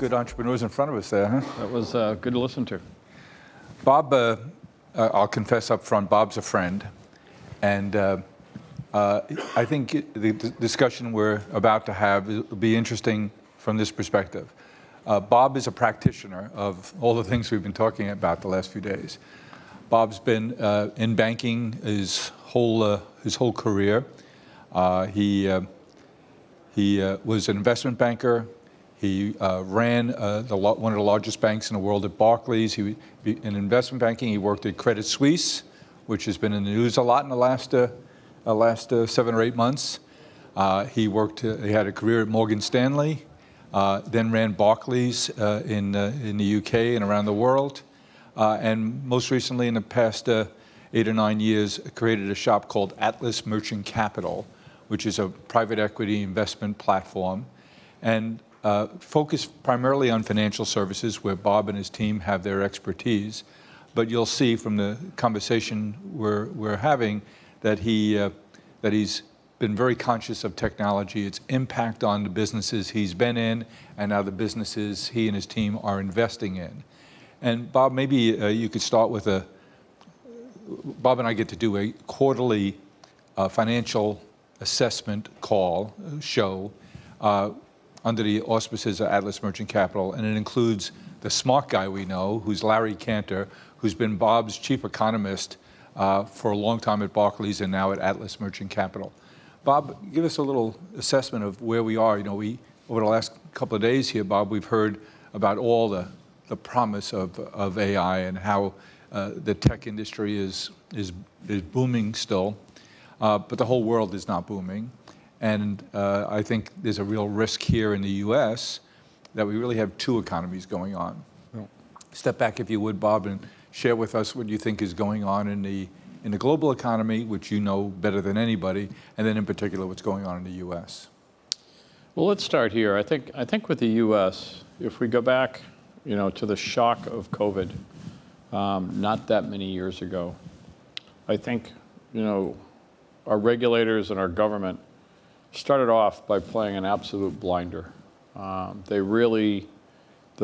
good entrepreneurs in front of us there, huh? That was good to listen to. Bob, I'll confess up front, Bob's a friend. And I think the discussion we're about to have will be interesting from this perspective. Bob is a practitioner of all the things we've been talking about the last few days. Bob's been in banking his whole career. He was an investment banker. He ran one of the largest banks in the world at Barclays. In investment banking, he worked at Credit Suisse, which has been in the news a lot in the last 7 or 8 months. He had a career at Morgan Stanley, then ran Barclays in the UK and around the world. And most recently, in the past 8 or 9 years, created a shop called Atlas Merchant Capital, which is a private equity investment platform, and focused primarily on financial services, where Bob and his team have their expertise. But you'll see from the conversation we're having that he's been very conscious of technology, its impact on the businesses he's been in, and now the businesses he and his team are investing in. And Bob, maybe you could start with Bob and I get to do a quarterly financial assessment show under the auspices of Atlas Merchant Capital, and it includes the smart guy we know, who's Larry Cantor, who's been Bob's chief economist for a long time at Barclays and now at Atlas Merchant Capital. Bob, give us a little assessment of where we are. You know, over the last couple of days here, Bob, we've heard about all the promise of AI and how the tech industry is booming still, but the whole world is not booming. And I think there's a real risk here in the U.S. that we really have two economies going on. Yeah. Step back, if you would, Bob, and share with us what you think is going on in the global economy, which you know better than anybody, and then in particular what's going on in the U.S. Well, let's start here. I think with the U.S., if we go back, to the shock of COVID, not that many years ago, I think, our regulators and our government started off by playing an absolute blinder. The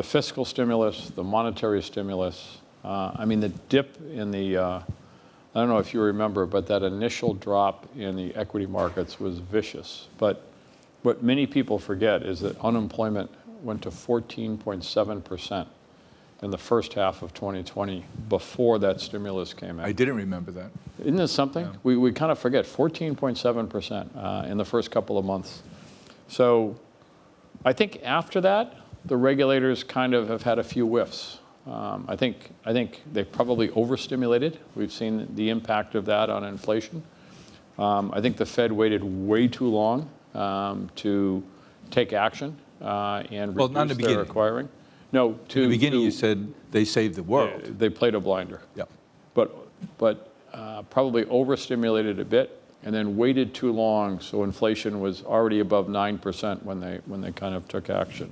fiscal stimulus, the monetary stimulus, the dip in the, I don't know if you remember, but that initial drop in the equity markets was vicious. But what many people forget is that unemployment went to 14.7% in the first half of 2020 before that stimulus came in. I didn't remember that. Isn't this something? Yeah. We kind of forget, 14.7% in the first couple of months. So I think after that, the regulators kind of have had a few whiffs. I think they probably overstimulated. We've seen the impact of that on inflation. I think the Fed waited way too long to take action and reduce their acquiring. No, in the beginning you said they saved the world. They played a blinder. Yeah. But probably overstimulated a bit and then waited too long, so inflation was already above 9% when they kind of took action.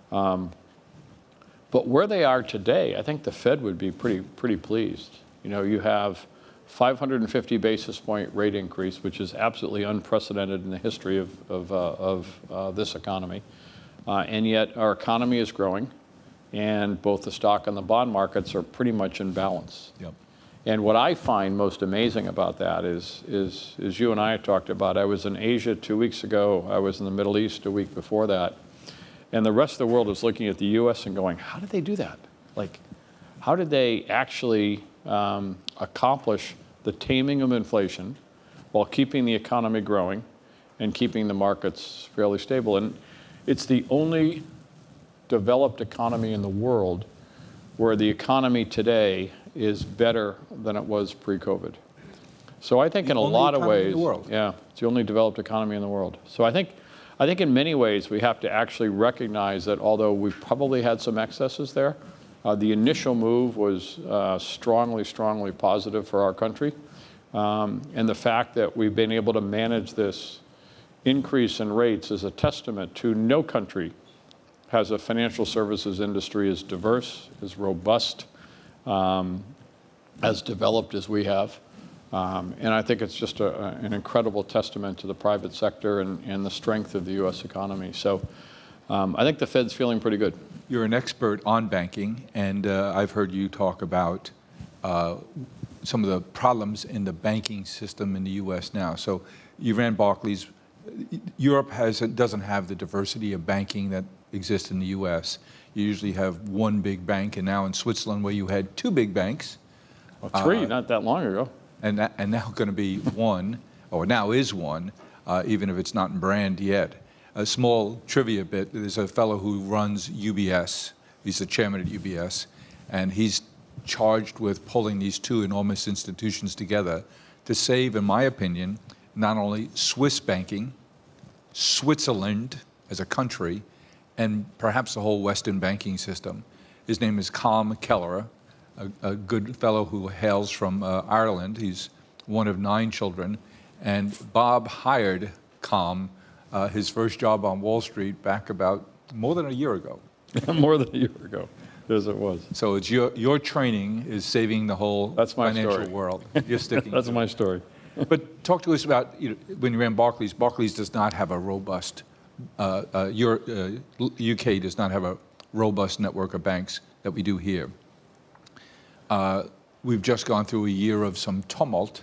But where they are today, I think the Fed would be pretty pleased. You have 550 basis point rate increase, which is absolutely unprecedented in the history of this economy. And yet our economy is growing, and both the stock and the bond markets are pretty much in balance. Yep. And what I find most amazing about that is you and I talked about, I was in Asia 2 weeks ago, I was in the Middle East a week before that, and the rest of the world is looking at the U.S. and going, how did they do that? Like, how did they actually accomplish the taming of inflation while keeping the economy growing and keeping the markets fairly stable? And it's the only developed economy in the world where the economy today is better than it was pre-COVID. So I think in a lot of ways, yeah, it's the only developed economy in the world. So I think in many ways we have to actually recognize that although we've probably had some excesses there, the initial move was strongly positive for our country. And the fact that we've been able to manage this increase in rates is a testament to no country has a financial services industry as diverse, as robust, as developed as we have. And I think it's just an incredible testament to the private sector and the strength of the U.S. economy. So I think the Fed's feeling pretty good. you're an expert on banking, and I've heard you talk about some of the problems in the banking system in the U.S. now. So you ran Barclays. Europe doesn't have the diversity of banking that exists in the U.S. You usually have one big bank, and now in Switzerland, where you had two big banks. Well, three, not that long ago. And now going to be one, or now is one, even if it's not in brand yet. A small trivia bit, there's a fellow who runs UBS. He's the chairman at UBS, and he's charged with pulling these two enormous institutions together to save, in my opinion, not only Swiss banking, Switzerland as a country, and perhaps the whole Western banking system. His name is Colm Kelleher, a good fellow who hails from Ireland. He's one of 9 children, and Bob hired Colm, his first job on Wall Street back about more than a year ago. More than a year ago, as it was. So it's your training is saving the whole That's my financial story. world. You're sticking That's to my it. story. But talk to us about, when you ran Barclays. Barclays does not have a robust, UK does not have a robust network of banks that we do here. We've just gone through a year of some tumult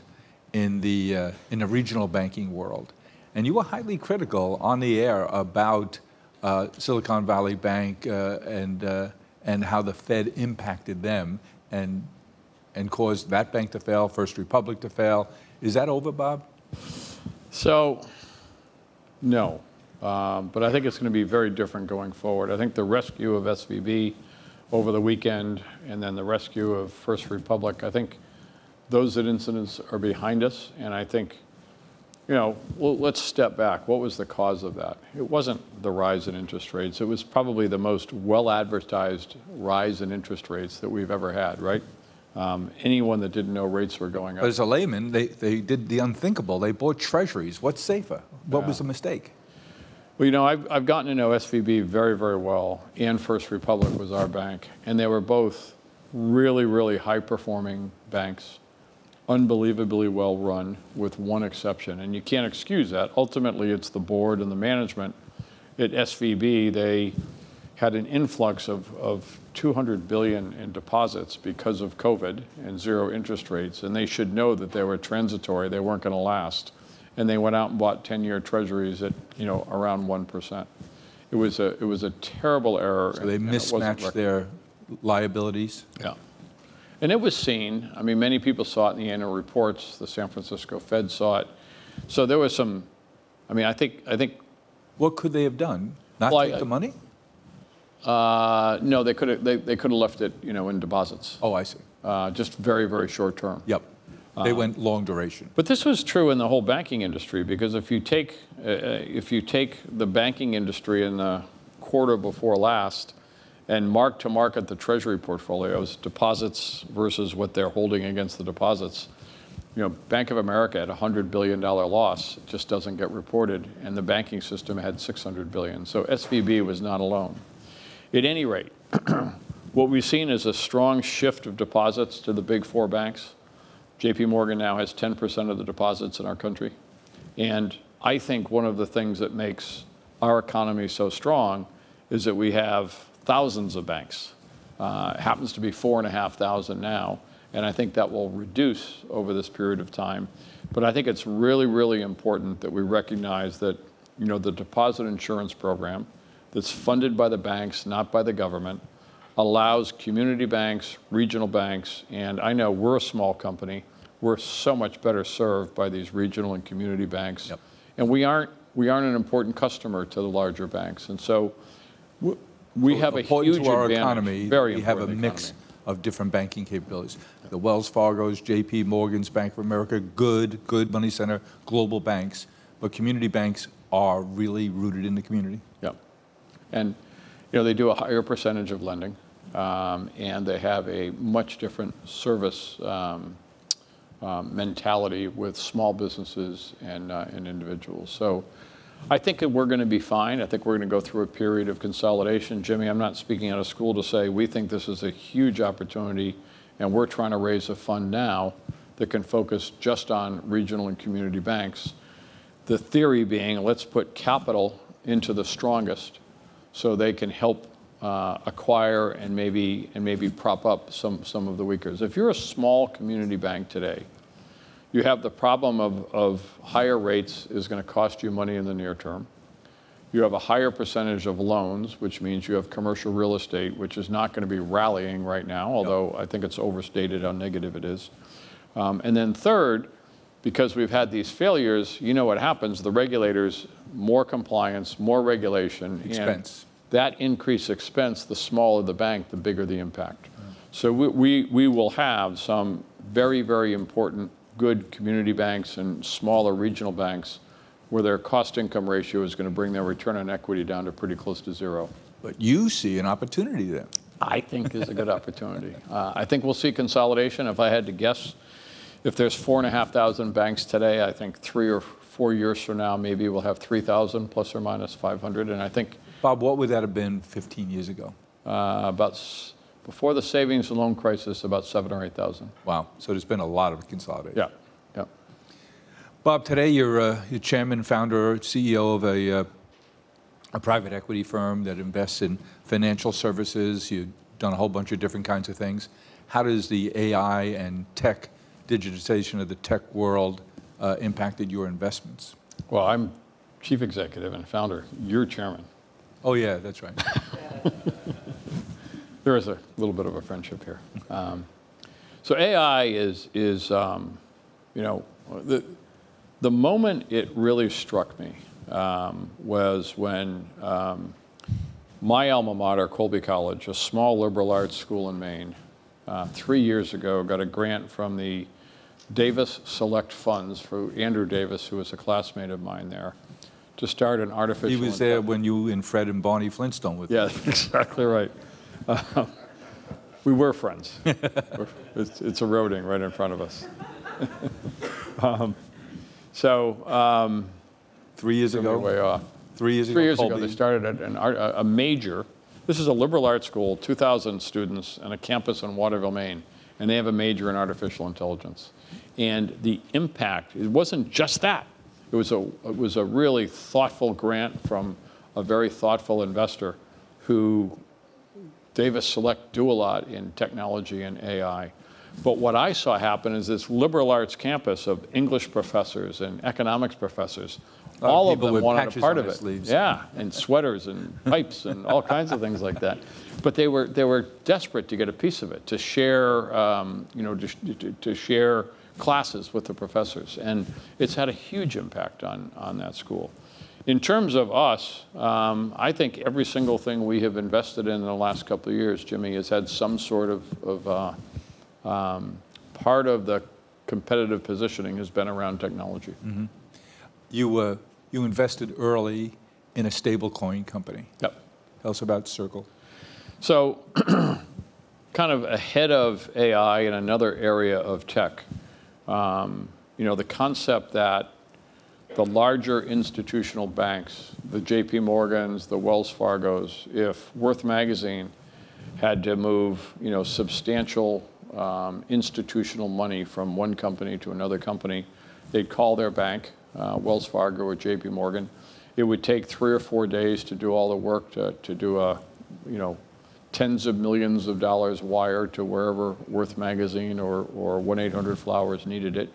in the regional banking world. And you were highly critical on the air about Silicon Valley Bank and how the Fed impacted them and caused that bank to fail, First Republic to fail. Is that over, Bob? So, no. But I think it's going to be very different going forward. I think the rescue of SVB over the weekend and then the rescue of First Republic, I think those incidents are behind us. And I think, well, let's step back. What was the cause of that? It wasn't the rise in interest rates. It was probably the most well-advertised rise in interest rates that we've ever had, right? Anyone that didn't know rates were going up. But as a layman, they did the unthinkable. They bought treasuries. What's safer? What was the mistake? Well, I've gotten to know SVB very, very well, and First Republic was our bank. And they were both really, really high-performing banks, unbelievably well run, with one exception. And you can't excuse that. Ultimately, it's the board and the management. At SVB, they had an influx of $200 billion in deposits because of COVID and zero interest rates. And they should know that they were transitory. They weren't going to last. And they went out and bought 10-year treasuries at, around 1%. It was a terrible error. So they mismatched their liabilities? Yeah. And it was seen. I mean, many people saw it in the annual reports. The San Francisco Fed saw it. So there was some, I think. What could they have done? Not take the money? No, they could have left it, in deposits. Oh, I see. Just very, very short term. Yep. They went long duration. But this was true in the whole banking industry, because if you take the banking industry in the quarter before last and mark to market the treasury portfolios, deposits versus what they're holding against the deposits, Bank of America had a $100 billion loss. It just doesn't get reported, and the banking system had $600 billion. So SVB was not alone. At any rate, what we've seen is a strong shift of deposits to the big 4 banks. JP Morgan now has 10% of the deposits in our country. And I think one of the things that makes our economy so strong is that we have thousands of banks. It happens to be 4,500 now. And I think that will reduce over this period of time. But I think it's really, really important that we recognize that, the deposit insurance program that's funded by the banks, not by the government, allows community banks, regional banks, and I know we're a small company. We're so much better served by these regional and community banks. Yep. And we aren't an important customer to the larger banks. And so we have a huge to our advantage. economy, Very we have a important mix economy. of different banking capabilities. The Wells Fargo's, JP Morgan's, Bank of America, good money center, global banks. But community banks are really rooted in the community. Yeah. And they do a higher percentage of lending, and they have a much different service mentality with small businesses and individuals. So I think that we're going to be fine. I think we're going to go through a period of consolidation. Jimmy, I'm not speaking out of school to say we think this is a huge opportunity, and we're trying to raise a fund now that can focus just on regional and community banks. The theory being, let's put capital into the strongest so they can help acquire and maybe prop up some of the weakers. If you're a small community bank today, you have the problem of higher rates is going to cost you money in the near term. You have a higher percentage of loans, which means you have commercial real estate, which is not going to be rallying right now, although I think it's overstated how negative it is. And then third, because we've had these failures, you know what happens, the regulators, more compliance, more regulation. Expense. And that increased expense, the smaller the bank, the bigger the impact. So we will have some very, very important good community banks and smaller regional banks where their cost-income ratio is going to bring their return on equity down to pretty close to zero. But you see an opportunity there. I think is a good opportunity. I think we'll see consolidation. If I had to guess, if there's 4,500 banks today, I think 3 or 4 years from now, maybe we'll have 3,000 plus or minus 500. And I think Bob, what would that have been 15 years ago? Before the savings and loan crisis, about 7,000 or 8,000. Wow. So there's been a lot of consolidation. Yeah. Yeah. Bob, today you're chairman, founder, CEO of a private equity firm that invests in financial services. You've done a whole bunch of different kinds of things. How does the AI and tech, digitization of the tech world impacted your investments? Well, I'm chief executive and founder. You're chairman. Oh, yeah, that's right. There is a little bit of a friendship here. So AI is you know, the moment it really struck me was when my alma mater, Colby College, a small liberal arts school in Maine, 3 years ago got a grant from the Davis Select Funds for Andrew Davis, who was a classmate of mine there, to start an artificial He was there when you and Fred and Barney Flintstone were there. Yeah, exactly right. We were friends. It's eroding right in front of us. 3 years ago? Way off. 3 years ago, 3 years ago, Colby. they started a major. This is a liberal arts school, 2,000 students, and a campus in Waterville, Maine, and they have a major in artificial intelligence. And the impact, it wasn't just that. It was a really thoughtful grant from a very thoughtful investor who Davis Select do a lot in technology and AI. But what I saw happen is this liberal arts campus of English professors and economics professors, all of them wanted a part of it. Sleeves. Yeah, and sweaters and pipes and all kinds of things like that. But they were desperate to get a piece of it, to share, you know, to share classes with the professors. And it's had a huge impact on that school. In terms of us, I think every single thing we have invested in the last couple of years, Jimmy, has had some sort of part of the competitive positioning has been around technology. Mm-hmm. You invested early in a stablecoin company. Yep. Tell us about Circle. So kind of ahead of AI in another area of tech, you know, the concept that the larger institutional banks, the JP Morgans, the Wells Fargos, if Worth Magazine had to move, you know, substantial institutional money from one company to another company, they'd call their bank, Wells Fargo or JP Morgan. It would take 3 or 4 days to do all the work to do a, you know, tens of millions of dollars wire to wherever Worth Magazine or 1-800-Flowers needed it.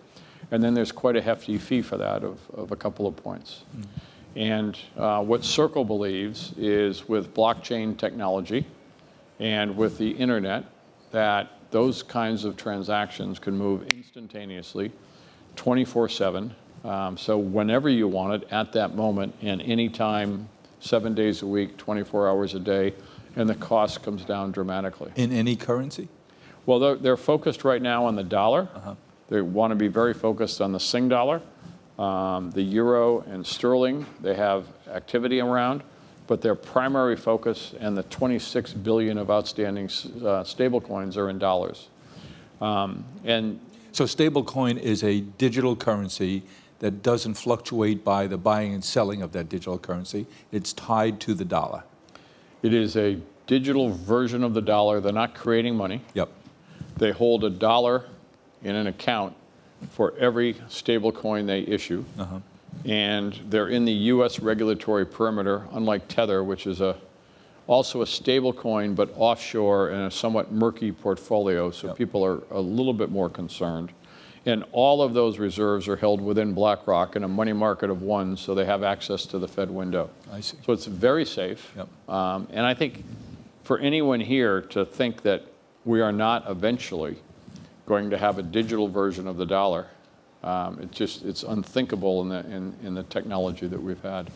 And then there's quite a hefty fee for that of a couple of points. Mm-hmm. And what Circle believes is with blockchain technology and with the internet, that those kinds of transactions can move instantaneously, 24/7. So whenever you want it, at that moment, and anytime, 7 days a week, 24 hours a day, and the cost comes down dramatically. In any currency? Well, they're focused right now on the dollar. Uh-huh. They want to be very focused on the Sing dollar, the euro and sterling. They have activity around, but their primary focus and the 26 billion of outstanding stable coins are in dollars. And so stablecoin is a digital currency that doesn't fluctuate by the buying and selling of that digital currency. It's tied to the dollar. It is a digital version of the dollar. They're not creating money. Yep. They hold $1 in an account for every stable coin they issue. Uh-huh. And they're in the U.S. regulatory perimeter, unlike Tether, which is a also a stable coin, but offshore in a somewhat murky portfolio, so people are a little bit more concerned. And all of those reserves are held within BlackRock in a money market of one, so they have access to the Fed window. I see. So it's very safe. Yep. And I think for anyone here to think that we are not eventually going to have a digital version of the dollar, it's unthinkable in the technology that we've had.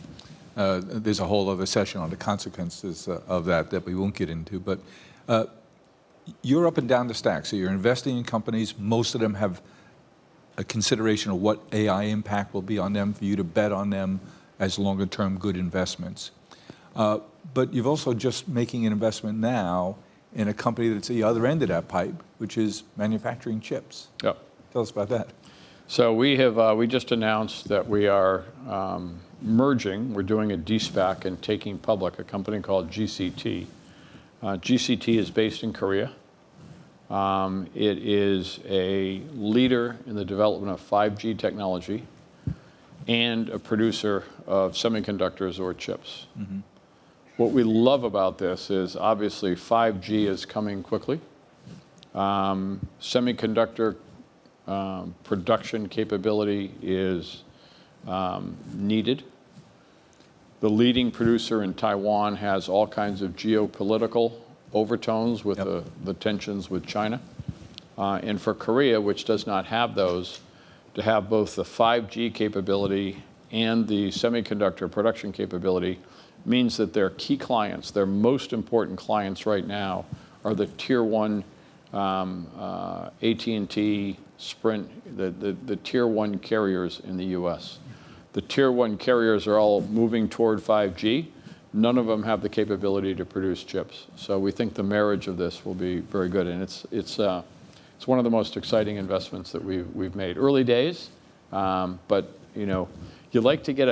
There's a whole other session on the consequences of that we won't get into, but you're up and down the stack, so you're investing in companies. Most of them have a consideration of what AI impact will be on them for you to bet on them as longer-term good investments. But you've also just making an investment now in a company that's at the other end of that pipe, which is manufacturing chips. Yep. Tell us about that. So we just announced that we are merging. We're doing a de-SPAC and taking public a company called GCT. GCT is based in Korea. It is a leader in the development of 5G technology and a producer of semiconductors or chips. Mm-hmm. What we love about this is obviously 5G is coming quickly. Semiconductor production capability is needed. The leading producer in Taiwan has all kinds of geopolitical overtones with the tensions with China. And for Korea, which does not have those, to have both the 5G capability and the semiconductor production capability means that their key clients, their most important clients right now, are the tier one AT&T, Sprint, the tier one carriers in the US. The tier one carriers are all moving toward 5G. None of them have the capability to produce chips. So we think the marriage of this will be very good, and it's one of the most exciting investments that we've made. Early days, but you like to get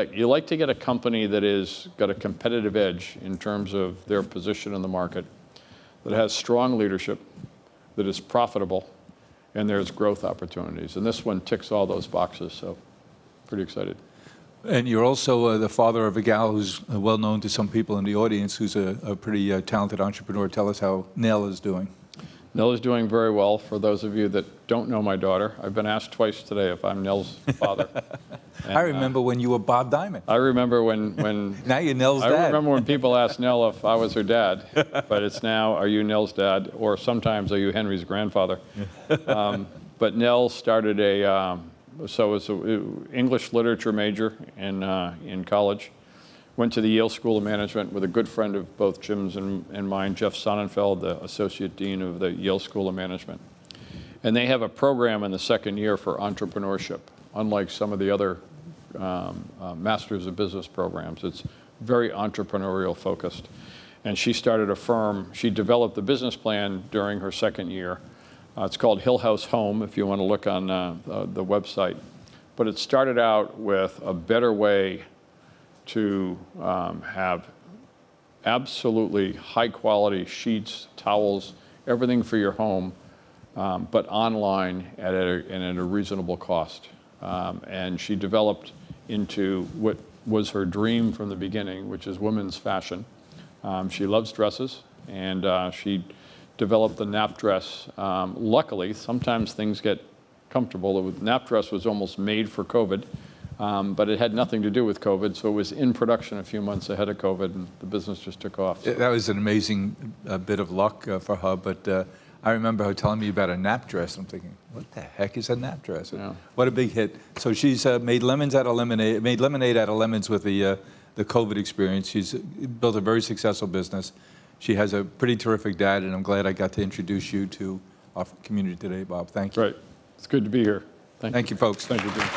a company that is got a competitive edge in terms of their position in the market, that has strong leadership, that is profitable, and there's growth opportunities. And this one ticks all those boxes, so pretty excited. And you're also the father of a gal who's well known to some people in the audience, who's a pretty talented entrepreneur. Tell us how Nell is doing. Nell is doing very well. For those of you that don't know my daughter, I've been asked twice today if I'm Nell's father. And, I remember when you were Bob Diamond. I remember when now you're Nell's dad. I remember when people asked Nell if I was her dad, but it's now, are you Nell's dad? Or sometimes, are you Henry's grandfather? But Nell started so was an English literature major in college. Went to the Yale School of Management with a good friend of both Jim's and mine, Jeff Sonnenfeld, the Associate Dean of the Yale School of Management. And they have a program in the second year for entrepreneurship, unlike some of the other Masters of Business programs. It's very entrepreneurial focused. And she started a firm. She developed the business plan during her second year. It's called Hill House Home, if you want to look on the website. But it started out with a better way to have absolutely high-quality sheets, towels, everything for your home, but online and at a reasonable cost. And she developed into what was her dream from the beginning, which is women's fashion. She loves dresses, and she developed the nap dress. Luckily, sometimes things get comfortable. The nap dress was almost made for COVID. But it had nothing to do with COVID, so it was in production a few months ahead of COVID, and the business just took off. So. That was an amazing bit of luck for her, but I remember her telling me about a nap dress. I'm thinking, what the heck is a nap dress? Yeah. What a big hit. So she's made lemonade out of lemons with the COVID experience. She's built a very successful business. She has a pretty terrific dad, and I'm glad I got to introduce you to our community today, Bob. Thank you. Right. It's good to be here. Thank you, folks. Thank you, Jim.